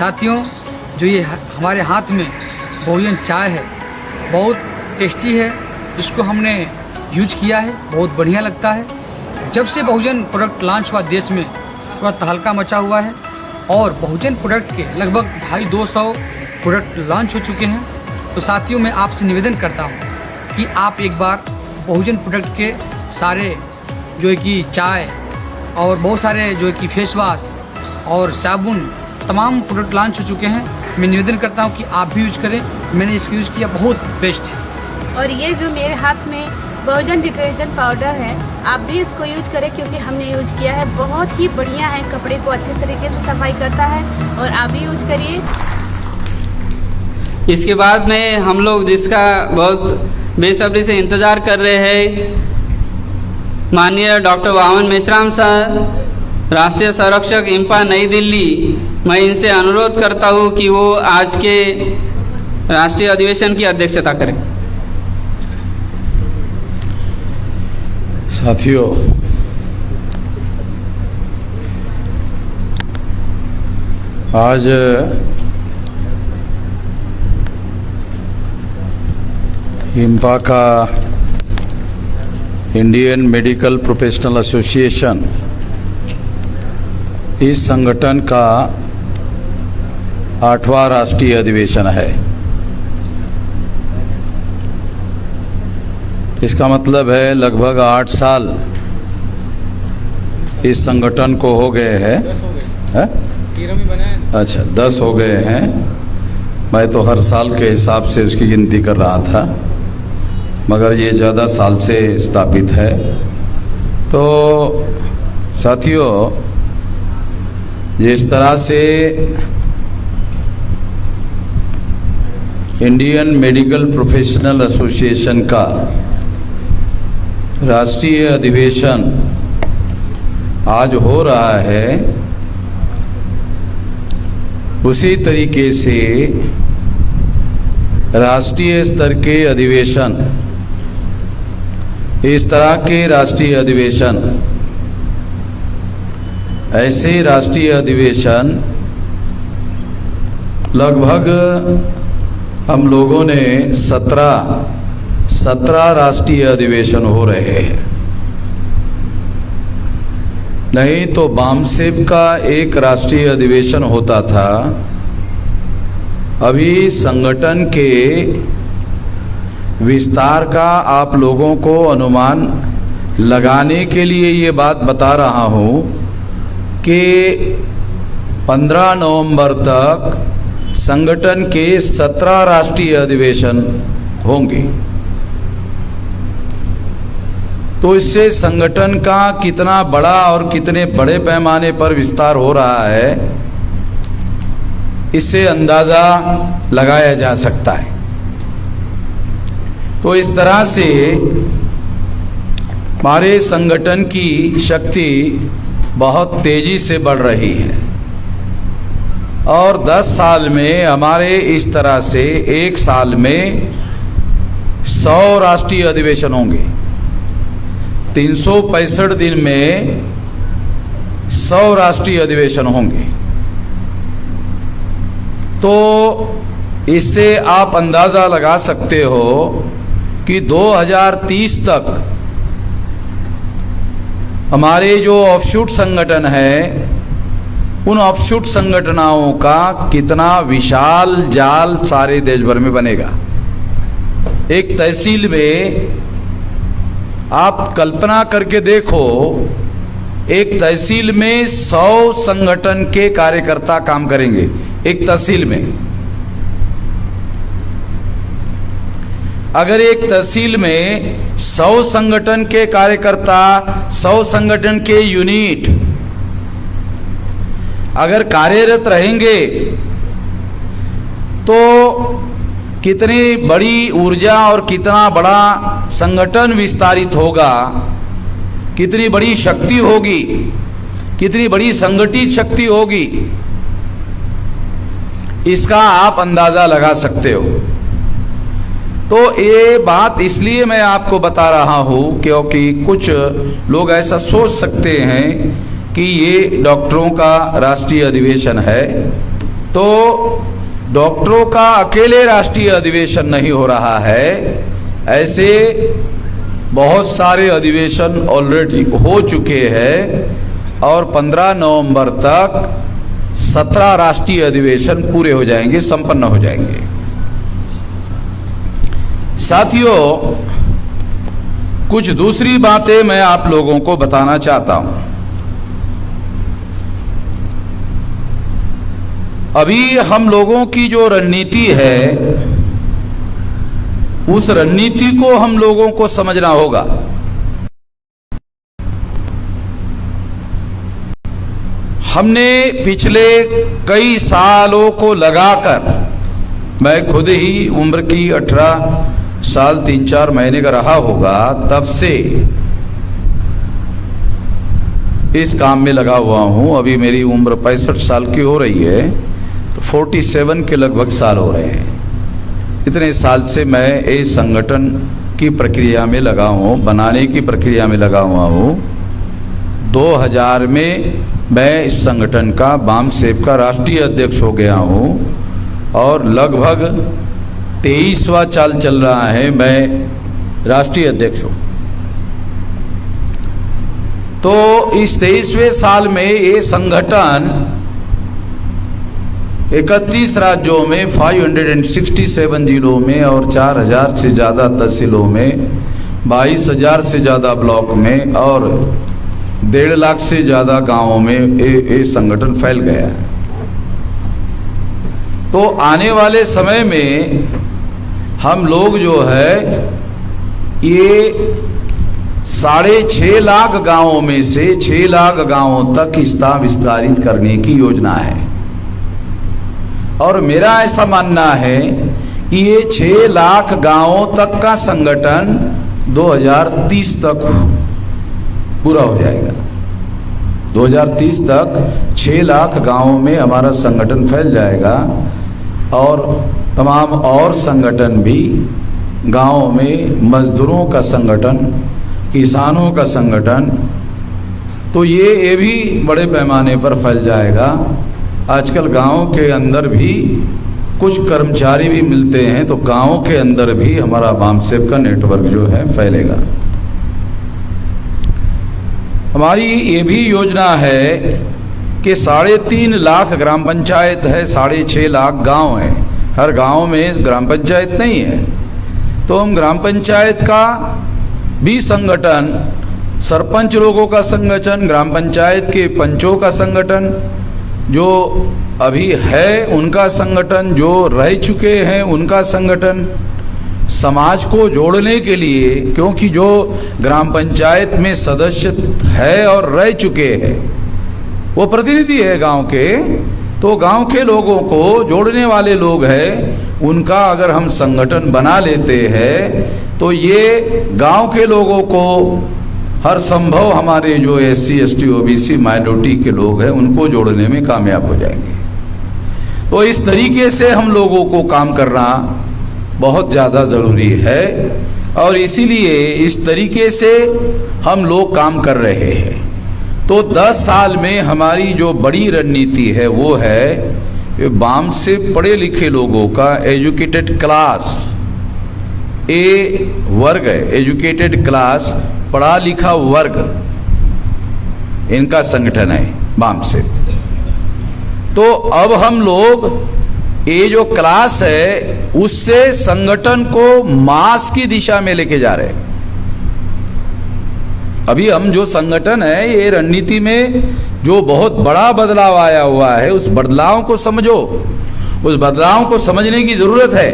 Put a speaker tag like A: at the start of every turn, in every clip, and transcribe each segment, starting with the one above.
A: साथियों, जो ये हमारे हाथ में बहुजन चाय है बहुत टेस्टी है। इसको हमने यूज किया है, बहुत बढ़िया लगता है। जब से बहुजन प्रोडक्ट लॉन्च हुआ देश में पूरा तहलका मचा हुआ है और बहुजन प्रोडक्ट के लगभग 250 प्रोडक्ट लॉन्च हो चुके हैं। तो साथियों, मैं आपसे निवेदन करता हूँ कि आप एक बार बहुजन प्रोडक्ट के सारे जो है कि चाय और बहुत सारे जो है कि फेस वॉश और साबुन तमाम प्रोडक्ट लॉन्च हो चुके हैं। मैं निवेदन करता हूँ कि आप भी यूज करें। मैंने इसको यूज़ किया, बहुत बेस्ट है।
B: और ये जो मेरे हाथ में बहुजन डिटर्जेंट पाउडर है, आप भी इसको यूज करें क्योंकि हमने यूज किया है, बहुत ही बढ़िया है। कपड़े को अच्छे तरीके से सफाई करता है और आप भी यूज करिए।
C: इसके बाद में हम लोग जिसका बहुत बेसब्री से इंतज़ार कर रहे हैं, माननीय डॉक्टर वामन मेश्राम सर, राष्ट्रीय संरक्षक इंपा नई दिल्ली, मैं इनसे अनुरोध करता हूं कि वो आज के राष्ट्रीय अधिवेशन की अध्यक्षता करें।
D: साथियों, आज इंपा का इंडियन मेडिकल प्रोफेशनल एसोसिएशन इस संगठन का 8वां राष्ट्रीय अधिवेशन है। इसका मतलब है लगभग 8 साल इस संगठन को हो गए हैं। अच्छा, 10 हो गए हैं। मैं तो हर साल के हिसाब से उसकी गिनती कर रहा था, मगर ये ज़्यादा साल से स्थापित है। तो साथियों, जिस तरह से इंडियन मेडिकल प्रोफेशनल एसोसिएशन का राष्ट्रीय अधिवेशन आज हो रहा है, उसी तरीके से राष्ट्रीय स्तर के अधिवेशन, इस तरह के राष्ट्रीय अधिवेशन, ऐसे राष्ट्रीय अधिवेशन लगभग हम लोगों ने 17 राष्ट्रीय अधिवेशन हो रहे हैं। नहीं तो बामसेफ का एक राष्ट्रीय अधिवेशन होता था। अभी संगठन के विस्तार का आप लोगों को अनुमान लगाने के लिए ये बात बता रहा हूँ कि 15 नवंबर तक संगठन के 17 राष्ट्रीय अधिवेशन होंगे। तो इससे संगठन का कितना बड़ा और कितने बड़े पैमाने पर विस्तार हो रहा है, इससे अंदाजा लगाया जा सकता है। तो इस तरह से हमारे संगठन की शक्ति बहुत तेजी से बढ़ रही है और 10 साल में हमारे इस तरह से एक साल में 100 राष्ट्रीय अधिवेशन होंगे। 365 दिन में 100 राष्ट्रीय अधिवेशन होंगे। तो इससे आप अंदाजा लगा सकते हो कि 2030 तक हमारे जो ऑफशूट संगठन है, उन ऑफशूट संगठनों का कितना विशाल जाल सारे देश भर में बनेगा। एक तहसील में आप कल्पना करके देखो, एक तहसील में 100 संगठन के कार्यकर्ता काम करेंगे एक तहसील में। अगर एक तहसील में 100 संगठन के कार्यकर्ता, 100 संगठन के यूनिट अगर कार्यरत रहेंगे तो कितनी बड़ी ऊर्जा और कितना बड़ा संगठन विस्तारित होगा, कितनी बड़ी शक्ति होगी, कितनी बड़ी संगठित शक्ति होगी, इसका आप अंदाजा लगा सकते हो। तो ये बात इसलिए मैं आपको बता रहा हूँ क्योंकि कुछ लोग ऐसा सोच सकते हैं कि ये डॉक्टरों का राष्ट्रीय अधिवेशन है तो डॉक्टरों का अकेले राष्ट्रीय अधिवेशन नहीं हो रहा है, ऐसे बहुत सारे अधिवेशन ऑलरेडी हो चुके हैं और 15 नवंबर तक 17 राष्ट्रीय अधिवेशन पूरे हो जाएंगे, संपन्न हो जाएंगे। साथियों, कुछ दूसरी बातें मैं आप लोगों को बताना चाहता हूं। अभी हम लोगों की जो रणनीति है, उस रणनीति को हम लोगों को समझना होगा। हमने पिछले कई सालों को लगाकर, मैं खुद ही उम्र की 18 साल 3-4 महीने का रहा होगा, तब से इस काम में लगा हुआ हूं। अभी मेरी उम्र 65 साल की हो रही है, तो 47 के लगभग साल हो रहे हैं। इतने साल से मैं इस संगठन की प्रक्रिया में लगा हूँ, बनाने की प्रक्रिया में लगा हुआ हूँ। 2000 में मैं इस संगठन का बामसेफ का राष्ट्रीय अध्यक्ष हो गया हूँ और लगभग 23वां साल चल रहा है मैं राष्ट्रीय अध्यक्ष हूँ। तो इस 23वें साल में ये संगठन 31 राज्यों में 567 जिलों में और 4000 से ज़्यादा तहसीलों में, 22,000 से ज़्यादा ब्लॉक में और 1.5 लाख से ज़्यादा गांवों में ये संगठन फैल गया है। तो आने वाले समय में हम लोग जो है ये 6.5 लाख गांवों में से 6 लाख गांवों तक इसका विस्तारित करने की योजना है। और मेरा ऐसा मानना है कि ये 6 लाख गांवों तक का संगठन 2030 तक पूरा हो जाएगा। 2030 तक 6 लाख गांवों में हमारा संगठन फैल जाएगा और तमाम और संगठन भी गांवों में, मजदूरों का संगठन, किसानों का संगठन, तो ये भी बड़े पैमाने पर फैल जाएगा। आजकल गांव के अंदर भी कुछ कर्मचारी भी मिलते हैं, तो गांव के अंदर भी हमारा बामसेफ का नेटवर्क जो है फैलेगा। हमारी ये भी योजना है कि 3.5 लाख ग्राम पंचायत है, 6.5 लाख गांव है। हर गांव में ग्राम पंचायत नहीं है, तो हम ग्राम पंचायत का भी संगठन, सरपंच लोगों का संगठन, ग्राम पंचायत के पंचों का संगठन, जो अभी है उनका संगठन, जो रह चुके हैं उनका संगठन, समाज को जोड़ने के लिए, क्योंकि जो ग्राम पंचायत में सदस्य है और रह चुके हैं वो प्रतिनिधि है गांव के, तो गांव के लोगों को जोड़ने वाले लोग हैं, उनका अगर हम संगठन बना लेते हैं तो ये गांव के लोगों को हर संभव, हमारे जो SC ST OBC माइनॉरिटी के लोग हैं उनको जोड़ने में कामयाब हो जाएंगे। तो इस तरीके से हम लोगों को काम करना बहुत ज़्यादा ज़रूरी है और इसीलिए इस तरीके से हम लोग काम कर रहे हैं। तो 10 साल में हमारी जो बड़ी रणनीति है वो है बाम से पढ़े लिखे लोगों का, एजुकेटेड क्लास, ए वर्ग है, एजुकेटेड क्लास, पढ़ा लिखा वर्ग, इनका संगठन है बाम से। तो अब हम लोग ये जो क्लास है उससे संगठन को मास की दिशा में लेके जा रहे हैं। अभी हम जो संगठन है, ये रणनीति में जो बहुत बड़ा बदलाव आया हुआ है, उस बदलाव को समझो, उस बदलाव को समझने की जरूरत है।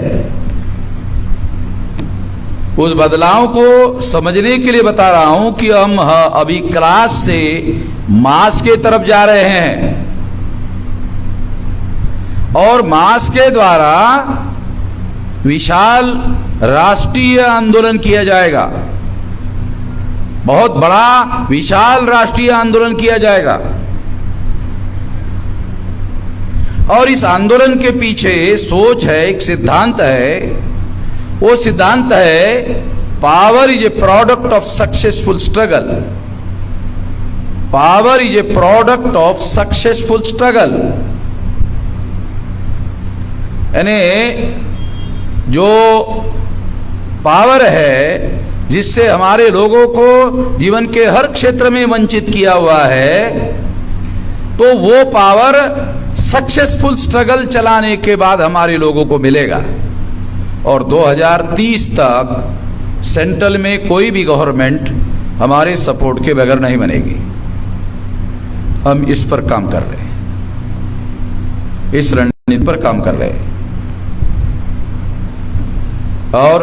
D: उस बदलाव को समझने के लिए बता रहा हूं कि हम अभी क्लास से मास के तरफ जा रहे हैं और मास के द्वारा विशाल राष्ट्रीय आंदोलन किया जाएगा, बहुत बड़ा विशाल राष्ट्रीय आंदोलन किया जाएगा। और इस आंदोलन के पीछे सोच है, एक सिद्धांत है, वो सिद्धांत है power is a product of successful struggle. Power is a product of successful struggle. यानी जो पावर है जिससे हमारे लोगों को जीवन के हर क्षेत्र में वंचित किया हुआ है, तो वो पावर सक्सेसफुल स्ट्रगल चलाने के बाद हमारे लोगों को मिलेगा। और 2030 तक सेंट्रल में कोई भी गवर्नमेंट हमारे सपोर्ट के बगैर नहीं बनेगी। हम इस पर काम कर रहे हैं, इस रणनीति पर काम कर रहे हैं। और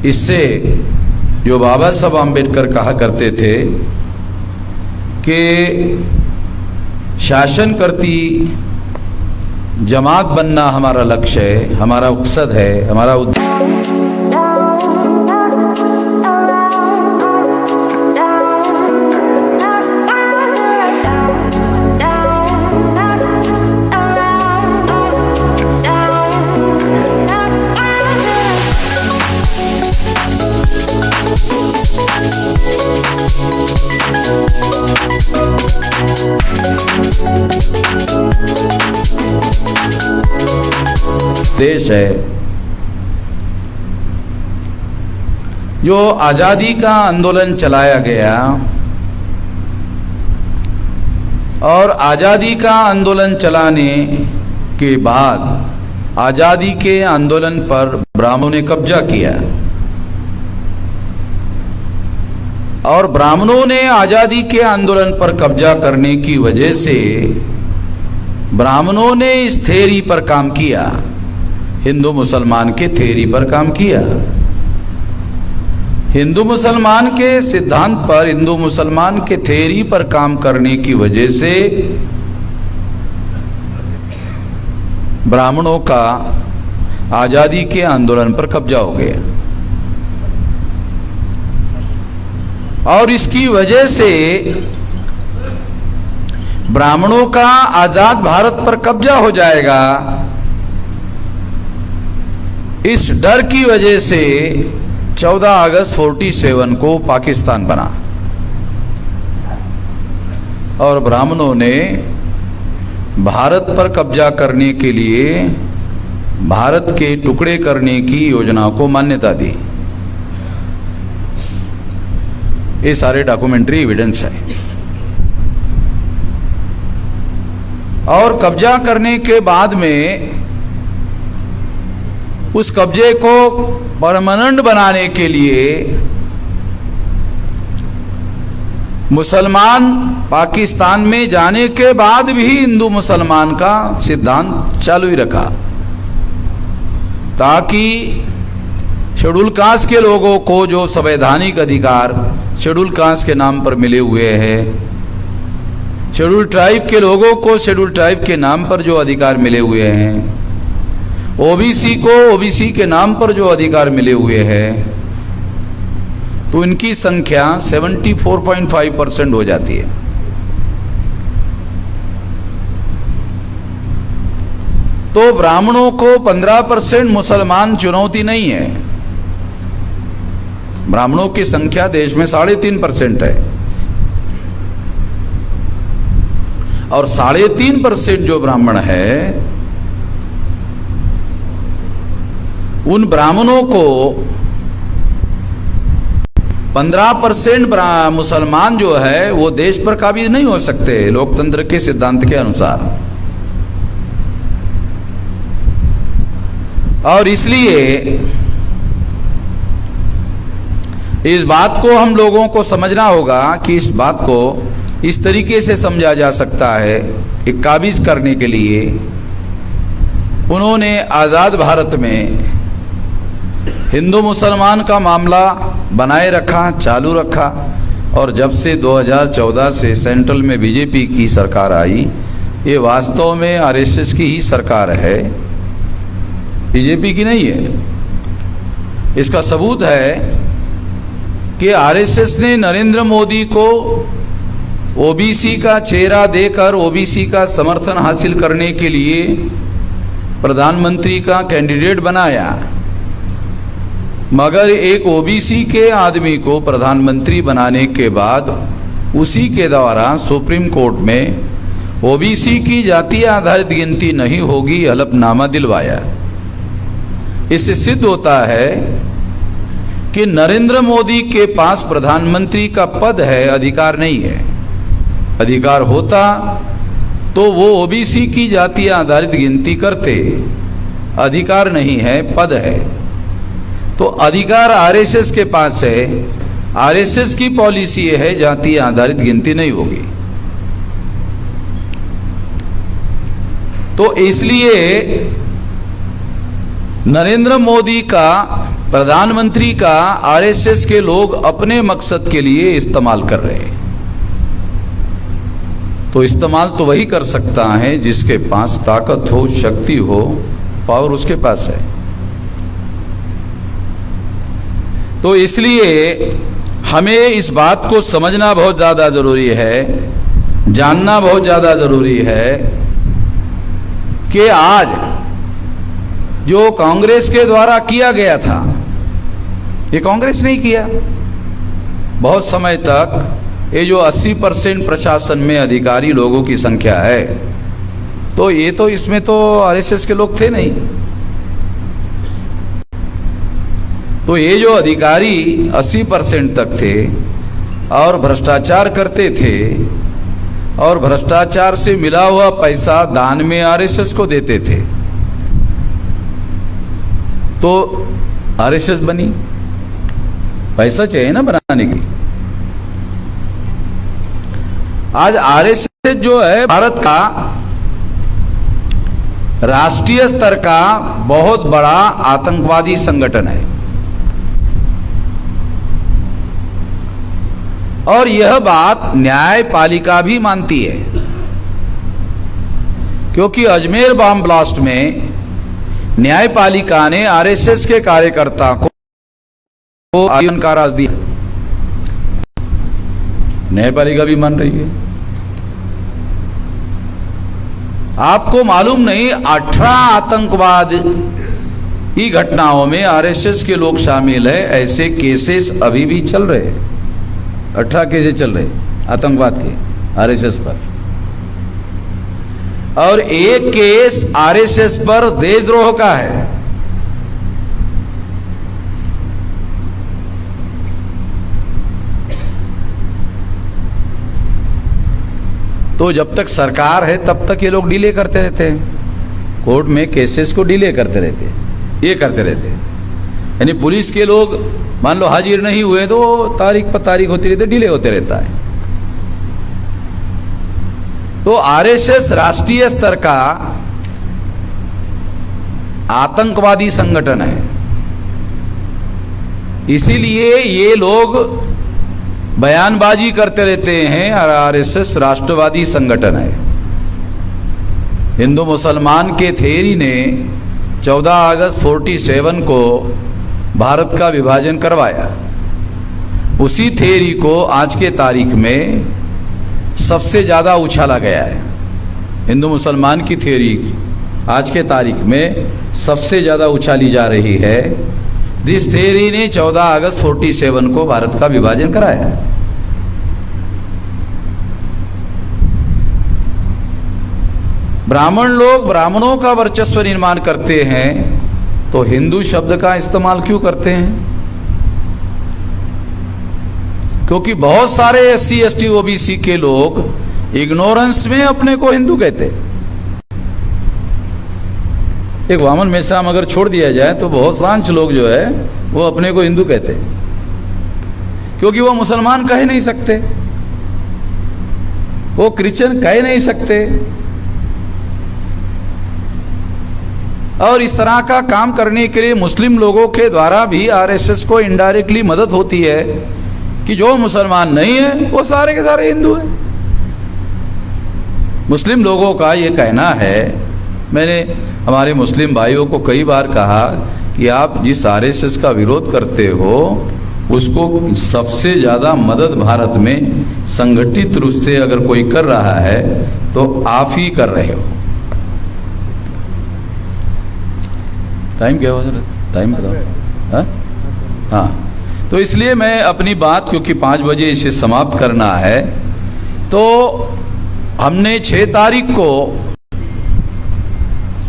D: इससे जो बाबा साहब आम्बेडकर कहा करते थे कि शासन करती जमात बनना हमारा लक्ष्य है, हमारा मकसद है, हमारा उद्देश्य। देश है जो आजादी का आंदोलन चलाया गया और आजादी का आंदोलन चलाने के बाद आजादी के आंदोलन पर ब्राह्मणों ने कब्जा किया और ब्राह्मणों ने आजादी के आंदोलन पर कब्जा करने की वजह से ब्राह्मणों ने इस थ्योरी पर काम किया, हिंदू मुसलमान के थ्योरी पर काम किया, हिंदू मुसलमान के सिद्धांत पर, हिंदू मुसलमान के थ्योरी पर काम करने की वजह से ब्राह्मणों का आजादी के आंदोलन पर कब्जा हो गया। और इसकी वजह से ब्राह्मणों का आजाद भारत पर कब्जा हो जाएगा, इस डर की वजह से 14 अगस्त 47 को पाकिस्तान बना और ब्राह्मणों ने भारत पर कब्जा करने के लिए भारत के टुकड़े करने की योजना को मान्यता दी। ये सारे डॉक्यूमेंट्री एविडेंस है। और कब्जा करने के बाद में उस कब्जे को परमानेंट बनाने के लिए मुसलमान पाकिस्तान में जाने के बाद भी हिंदू मुसलमान का सिद्धांत चालू ही रखा, ताकि शेड्यूल कास्ट के लोगों को जो संवैधानिक अधिकार शेड्यूल कास्ट के नाम पर मिले हुए हैं, शेड्यूल ट्राइब के लोगों को शेड्यूल ट्राइब के नाम पर जो अधिकार मिले हुए हैं, ओबीसी को ओबीसी के नाम पर जो अधिकार मिले हुए हैं, तो इनकी संख्या 74.5% हो जाती है। तो ब्राह्मणों को 15% मुसलमान चुनौती नहीं है। ब्राह्मणों की संख्या देश में 3.5% है और 3.5% जो ब्राह्मण है उन ब्राह्मणों को 15% मुसलमान जो है वो देश पर काबिज नहीं हो सकते लोकतंत्र के सिद्धांत के अनुसार। और इसलिए इस बात को हम लोगों को समझना होगा कि इस बात को इस तरीके से समझा जा सकता है कि काबिज करने के लिए उन्होंने आज़ाद भारत में हिंदू मुसलमान का मामला बनाए रखा, चालू रखा। और जब से 2014 से सेंट्रल में बीजेपी की सरकार आई, ये वास्तव में आरएसएस की ही सरकार है, बीजेपी की नहीं है। इसका सबूत है कि आरएसएस ने नरेंद्र मोदी को ओबीसी का चेहरा देकर ओबीसी का समर्थन हासिल करने के लिए प्रधानमंत्री का कैंडिडेट बनाया, मगर एक ओबीसी के आदमी को प्रधानमंत्री बनाने के बाद उसी के द्वारा सुप्रीम कोर्ट में ओबीसी की जातीय आधारित गिनती नहीं होगी, हलफनामा दिलवाया। इससे सिद्ध होता है कि नरेंद्र मोदी के पास प्रधानमंत्री का पद है, अधिकार नहीं है। अधिकार होता तो वो ओबीसी की जातीय आधारित गिनती करते, अधिकार नहीं है, पद है। तो अधिकार आरएसएस के पास है, आरएसएस की पॉलिसी है जातीय आधारित गिनती नहीं होगी। तो इसलिए नरेंद्र मोदी का, प्रधानमंत्री का आरएसएस के लोग अपने मकसद के लिए इस्तेमाल कर रहे हैं। तो इस्तेमाल तो वही कर सकता है जिसके पास ताकत हो, शक्ति हो, पावर उसके पास है। तो इसलिए हमें इस बात को समझना बहुत ज़्यादा ज़रूरी है, जानना बहुत ज़्यादा ज़रूरी है कि आज जो कांग्रेस के द्वारा किया गया था, ये कांग्रेस नहीं किया। बहुत समय तक ये जो 80% प्रशासन में अधिकारी लोगों की संख्या है, तो ये तो इसमें तो आरएसएस के लोग थे नहीं। तो ये जो अधिकारी 80% तक थे और भ्रष्टाचार करते थे और भ्रष्टाचार से मिला हुआ पैसा दान में आरएसएस को देते थे, तो आरएसएस बनी। पैसा चाहिए ना बनाने की। आज आरएसएस जो है भारत का राष्ट्रीय स्तर का बहुत बड़ा आतंकवादी संगठन है। और यह बात न्यायपालिका भी मानती है, क्योंकि अजमेर बम ब्लास्ट में न्यायपालिका ने आरएसएस के कार्यकर्ता को आजीवन कारावास दिया। न्यायपालिका भी मान रही है। आपको मालूम नहीं, 18 आतंकवाद की घटनाओं में आरएसएस के लोग शामिल है। ऐसे केसेस अभी भी चल रहे हैं। 18 केसेस चल रहे आतंकवाद के आरएसएस पर, और एक केस आरएसएस पर देशद्रोह का है। तो जब तक सरकार है तब तक ये लोग डिले करते रहते हैं, कोर्ट में केसेस को डिले करते रहते हैं, ये करते रहते हैं। यानी पुलिस के लोग मान लो हाजिर नहीं हुए तो तारीख पर तारीख होती रहती है, डिले होते रहता है। तो आरएसएस राष्ट्रीय स्तर का आतंकवादी संगठन है। इसीलिए ये लोग बयानबाजी करते रहते हैं और आरएसएस राष्ट्रवादी संगठन है। हिंदू मुसलमान के थेरी ने 14 अगस्त 47 को भारत का विभाजन करवाया। उसी थेरी को आज के तारीख में सबसे ज़्यादा उछाला गया है। हिंदू मुसलमान की थेरी आज के तारीख में सबसे ज़्यादा उछाली जा रही है, जिस थेरी ने 14 अगस्त 47 को भारत का विभाजन कराया। ब्राह्मण लोग ब्राह्मणों का वर्चस्व निर्माण करते हैं, तो हिंदू शब्द का इस्तेमाल क्यों करते हैं? क्योंकि बहुत सारे एससी एसटी ओबीसी के लोग इग्नोरेंस में अपने को हिंदू कहते हैं। एक वामन मेश्राम अगर छोड़ दिया जाए तो बहुत सांच लोग जो है वो अपने को हिंदू कहते हैं, क्योंकि वो मुसलमान कह नहीं सकते, वो क्रिश्चियन कह नहीं सकते। और इस तरह का काम करने के लिए मुस्लिम लोगों के द्वारा भी आरएसएस को इनडायरेक्टली मदद होती है कि जो मुसलमान नहीं है वो सारे के सारे हिंदू हैं। मुस्लिम लोगों का ये कहना है, मैंने हमारे मुस्लिम भाइयों को कई बार कहा कि आप जिस आरएसएस का विरोध करते हो उसको सबसे ज़्यादा मदद भारत में संगठित रूप से अगर कोई कर रहा है तो आप ही कर रहे हो। टाइम क्या हो रहा है? टाइम बताओ। हाँ, तो इसलिए मैं अपनी बात, क्योंकि 5 बजे इसे समाप्त करना है, तो हमने 6 तारीख को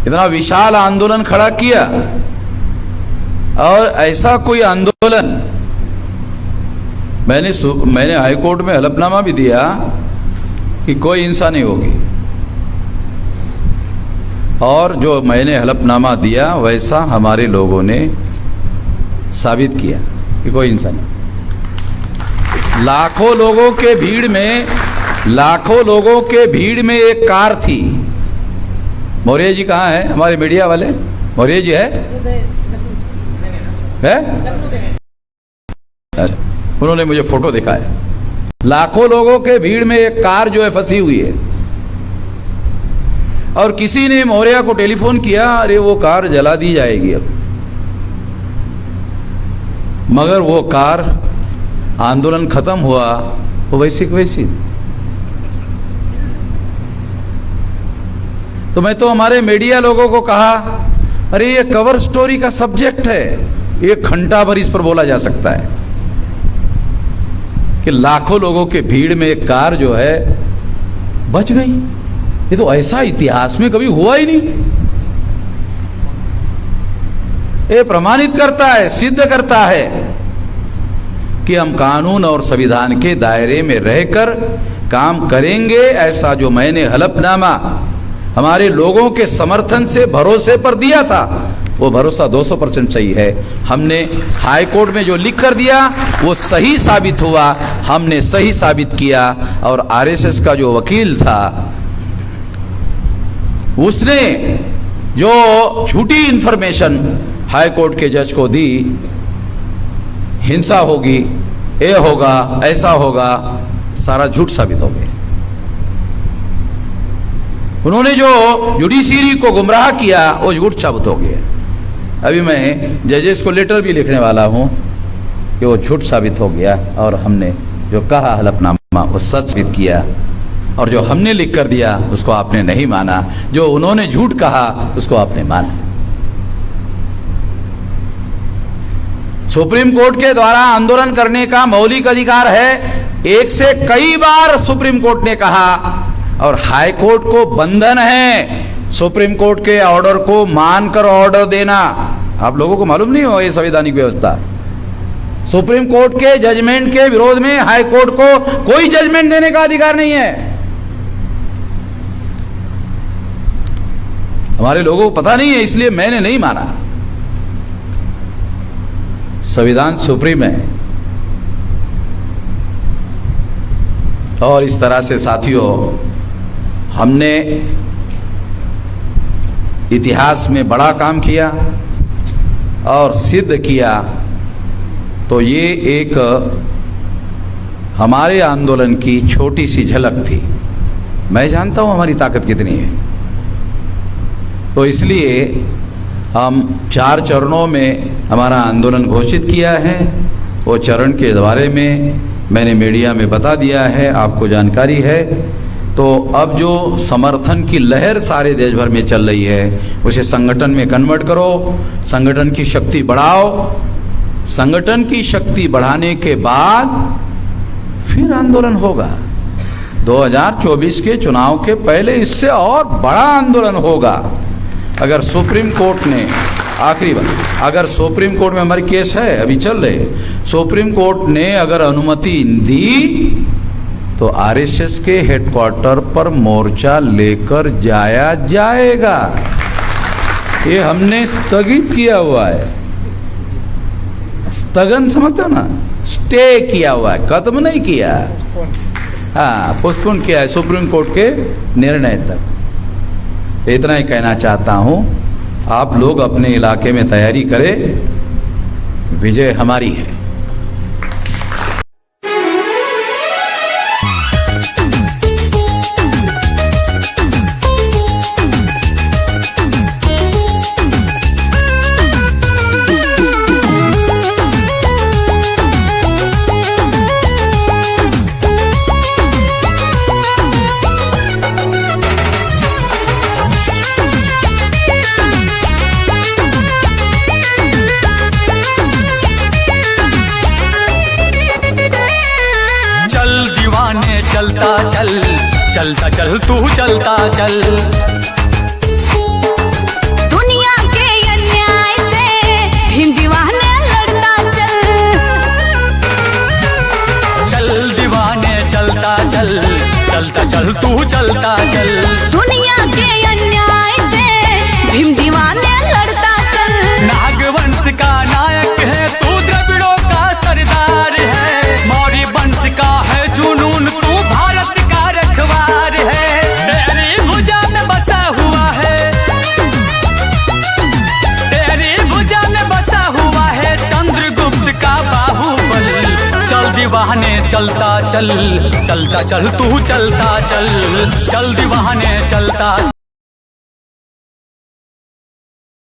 D: इतना विशाल आंदोलन खड़ा किया, और ऐसा कोई आंदोलन मैंने हाईकोर्ट में हलफनामा भी दिया कि कोई हिंसा नहीं होगी, और जो मैंने हलफनामा दिया वैसा हमारे लोगों ने साबित किया कि कोई हिंसा नहीं। लाखों लोगों के भीड़ में एक कार थी। मौर्य जी कहाँ है? हमारे मीडिया वाले मौर्य जी है? अच्छा, उन्होंने मुझे फोटो दिखाया। लाखों लोगों के भीड़ में एक कार जो है फंसी हुई है, और किसी ने मौर्य को टेलीफोन किया, अरे वो कार जला दी जाएगी अब। मगर वो कार, आंदोलन खत्म हुआ वो वैसी की वैसी। तो मैं तो हमारे मीडिया लोगों को कहा, अरे ये कवर स्टोरी का सब्जेक्ट है, एक घंटा भर इस पर बोला जा सकता है कि लाखों लोगों के भीड़ में एक कार जो है बच गई। ये तो ऐसा इतिहास में कभी हुआ ही नहीं। ये प्रमाणित करता है, सिद्ध करता है कि हम कानून और संविधान के दायरे में रहकर काम करेंगे। ऐसा जो मैंने हलफनामा हमारे लोगों के समर्थन से, भरोसे पर दिया था, वो भरोसा 200% सही है। हमने हाई कोर्ट में जो लिख कर दिया वो सही साबित हुआ, हमने सही साबित किया। और आरएसएस का जो वकील था उसने जो झूठी इंफॉर्मेशन हाई कोर्ट के जज को दी, हिंसा होगी, ये होगा, ऐसा होगा, सारा झूठ साबित हो गया। उन्होंने जो जुडिशरी को गुमराह किया वो झूठ साबित हो गया। अभी मैं जजेस को लेटर भी लिखने वाला हूं कि वो झूठ साबित हो गया, और हमने जो कहा हलफनामा वो सच साबित किया, और जो हमने लिख कर दिया उसको आपने नहीं माना, जो उन्होंने झूठ कहा उसको आपने माना। सुप्रीम कोर्ट के द्वारा आंदोलन करने का मौलिक अधिकार है, एक से कई बार सुप्रीम कोर्ट ने कहा, और हाई कोर्ट को बंधन है सुप्रीम कोर्ट के ऑर्डर को मानकर ऑर्डर देना। आप लोगों को मालूम नहीं हो ये संवैधानिक व्यवस्था। सुप्रीम कोर्ट के जजमेंट के विरोध में हाई कोर्ट को कोई जजमेंट देने का अधिकार नहीं है। हमारे लोगों को पता नहीं है, इसलिए मैंने नहीं माना। संविधान सुप्रीम है। और इस तरह से साथियों, हमने इतिहास में बड़ा काम किया और सिद्ध किया। तो ये एक हमारे आंदोलन की छोटी सी झलक थी। मैं जानता हूं हमारी ताकत कितनी है। तो इसलिए हम 4 चरणों में हमारा आंदोलन घोषित किया है। वो चरण के बारे में मैंने मीडिया में बता दिया है, आपको जानकारी है। तो अब जो समर्थन की लहर सारे देश भर में चल रही है, उसे संगठन में कन्वर्ट करो, संगठन की शक्ति बढ़ाओ। संगठन की शक्ति बढ़ाने के बाद फिर आंदोलन होगा। 2024 के चुनाव के पहले इससे और बड़ा आंदोलन होगा। अगर सुप्रीम कोर्ट ने, आखिरी बात, अगर सुप्रीम कोर्ट में हमारी केस है, अभी चल रहे, सुप्रीम कोर्ट ने अगर अनुमति दी तो आरएसएस के हेडक्वार्टर पर मोर्चा लेकर जाया जाएगा। ये हमने स्थगित किया हुआ है। स्थगन समझते हो ना, स्टे किया हुआ है, खत्म नहीं किया। हाँ, पोस्टपोन किया है सुप्रीम कोर्ट के निर्णय तक। इतना ही कहना चाहता हूं, आप लोग अपने इलाके में तैयारी करें, विजय हमारी है।
E: चलता चल तू चलता चल।
B: दुनिया के अन्याय से भीम दीवाने लड़ता चल।
E: चल दीवाने चलता चल, चलता चल तू चलता चल।
B: दुनिया के अन्याय से भीम दीवाने लड़ता चल।
E: नागवंश का नायक है तू, द्रविड़ों का सरदार है। मौर्य वंश का है जुनून, तू भारत का रखवार है। तेरी भुजा में बसा हुआ है, तेरी भुजा में बसा हुआ है चंद्रगुप्त का बाहुबल। चल दीवाने चलता चल, चलता चल तू चलता चल। चल दीवाने चलता